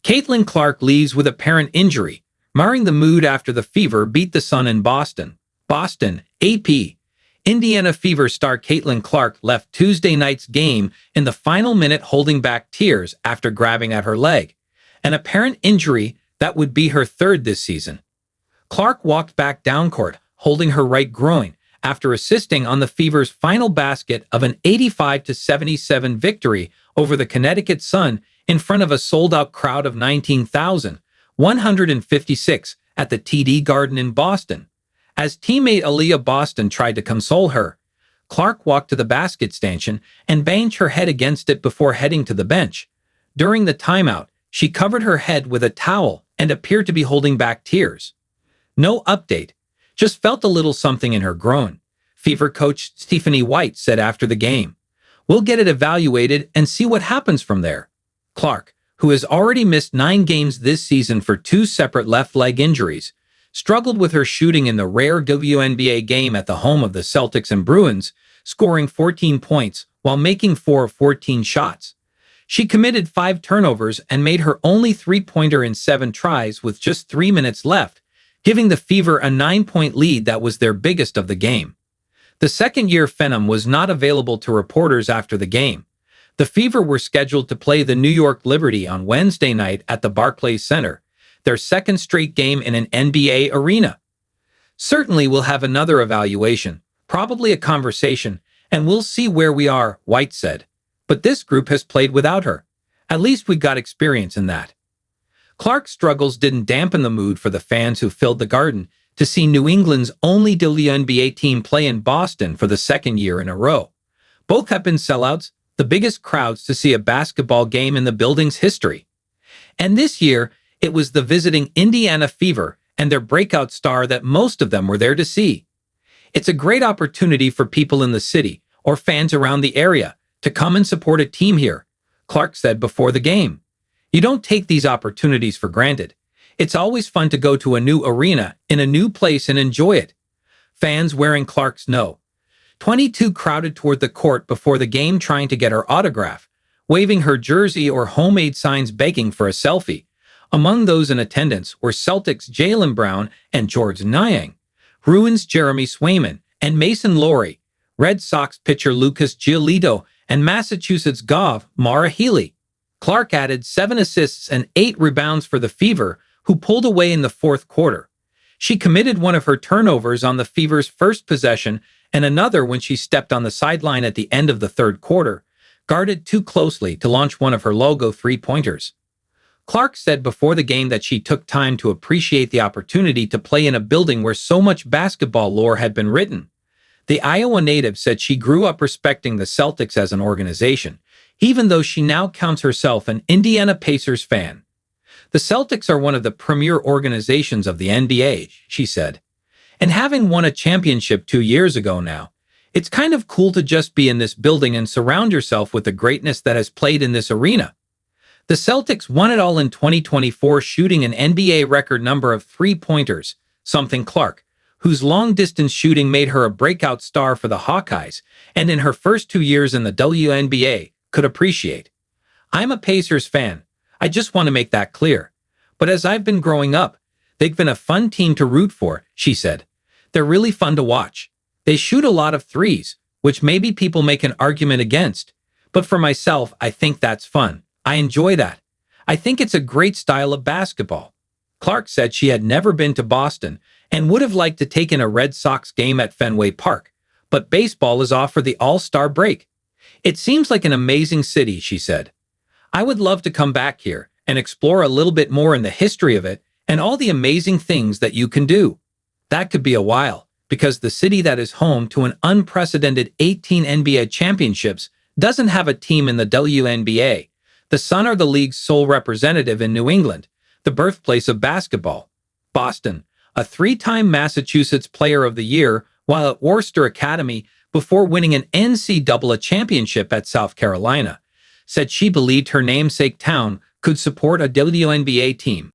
Caitlin Clark leaves with apparent injury, marring the mood after the Fever beat the Sun in Boston. Boston, AP. Indiana Fever star Caitlin Clark left Tuesday night's game in the final minute holding back tears after grabbing at her leg, an apparent injury that would be her third this season. Clark walked back downcourt, holding her right groin, after assisting on the Fever's final basket of an 85-77 victory over the Connecticut Sun in front of a sold-out crowd of 19,156 at the TD Garden in Boston. As teammate Aliyah Boston tried to console her, Clark walked to the basket stanchion and banged her head against it before heading to the bench. During the timeout, she covered her head with a towel and appeared to be holding back tears. No update, just felt a little something in her groin, Fever coach Stephanie White said after the game. We'll get it evaluated and see what happens from there. Clark, who has already missed 9 games this season for 2 separate left leg injuries, struggled with her shooting in the rare WNBA game at the home of the Celtics and Bruins, scoring 14 points while making 4 of 14 shots. She committed 5 turnovers and made her only 3-pointer in 7 tries with just 3 minutes left, giving the Fever a 9-point lead that was their biggest of the game. The second-year Phenom was not available to reporters after the game. The Fever were scheduled to play the New York Liberty on Wednesday night at the Barclays Center, their second straight game in an NBA arena. Certainly we'll have another evaluation, probably a conversation, and we'll see where we are, White said. But this group has played without her. At least we got experience in that. Clark's struggles didn't dampen the mood for the fans who filled the Garden to see New England's only WNBA team play in Boston for the second year in a row. Both have been sellouts, the biggest crowds to see a basketball game in the building's history. And this year, it was the visiting Indiana Fever and their breakout star that most of them were there to see. It's a great opportunity for people in the city or fans around the area to come and support a team here, Clark said before the game. You don't take these opportunities for granted. It's always fun to go to a new arena in a new place and enjoy it. Fans wearing Clark's No. 22 crowded toward the court before the game trying to get her autograph, waving her jersey or homemade signs begging for a selfie. Among those in attendance were Celtics Jaylen Brown and George Niang, Bruins Jeremy Swayman and Mason Laurie, Red Sox pitcher Lucas Giolito, and Massachusetts Gov Mara Healy. Clark added 7 assists and 8 rebounds for the Fever, who pulled away in the fourth quarter. She committed one of her turnovers on the Fever's first possession and another when she stepped on the sideline at the end of the third quarter, guarded too closely to launch one of her logo 3-pointers. Clark said before the game that she took time to appreciate the opportunity to play in a building where so much basketball lore had been written. The Iowa native said she grew up respecting the Celtics as an organization, even though she now counts herself an Indiana Pacers fan. The Celtics are one of the premier organizations of the NBA, she said. And having won a championship 2 years ago now, it's kind of cool to just be in this building and surround yourself with the greatness that has played in this arena. The Celtics won it all in 2024, shooting an NBA record number of 3-pointers, something Clark, whose long-distance shooting made her a breakout star for the Hawkeyes and in her first 2 years in the WNBA, could appreciate. I'm a Pacers fan. I just want to make that clear. But as I've been growing up, they've been a fun team to root for, she said. They're really fun to watch. They shoot a lot of threes, which maybe people make an argument against. But for myself, I think that's fun. I enjoy that. I think it's a great style of basketball. Clark said she had never been to Boston and would have liked to take in a Red Sox game at Fenway Park, but baseball is off for the All-Star break. It seems like an amazing city, she said. I would love to come back here and explore a little bit more in the history of it and all the amazing things that you can do. That could be a while, because the city that is home to an unprecedented 18 NBA championships doesn't have a team in the WNBA. The Sun are the league's sole representative in New England, the birthplace of basketball. Boston, a 3-time Massachusetts Player of the Year while at Worcester Academy before winning an NCAA championship at South Carolina, said she believed her namesake town could support a WNBA team.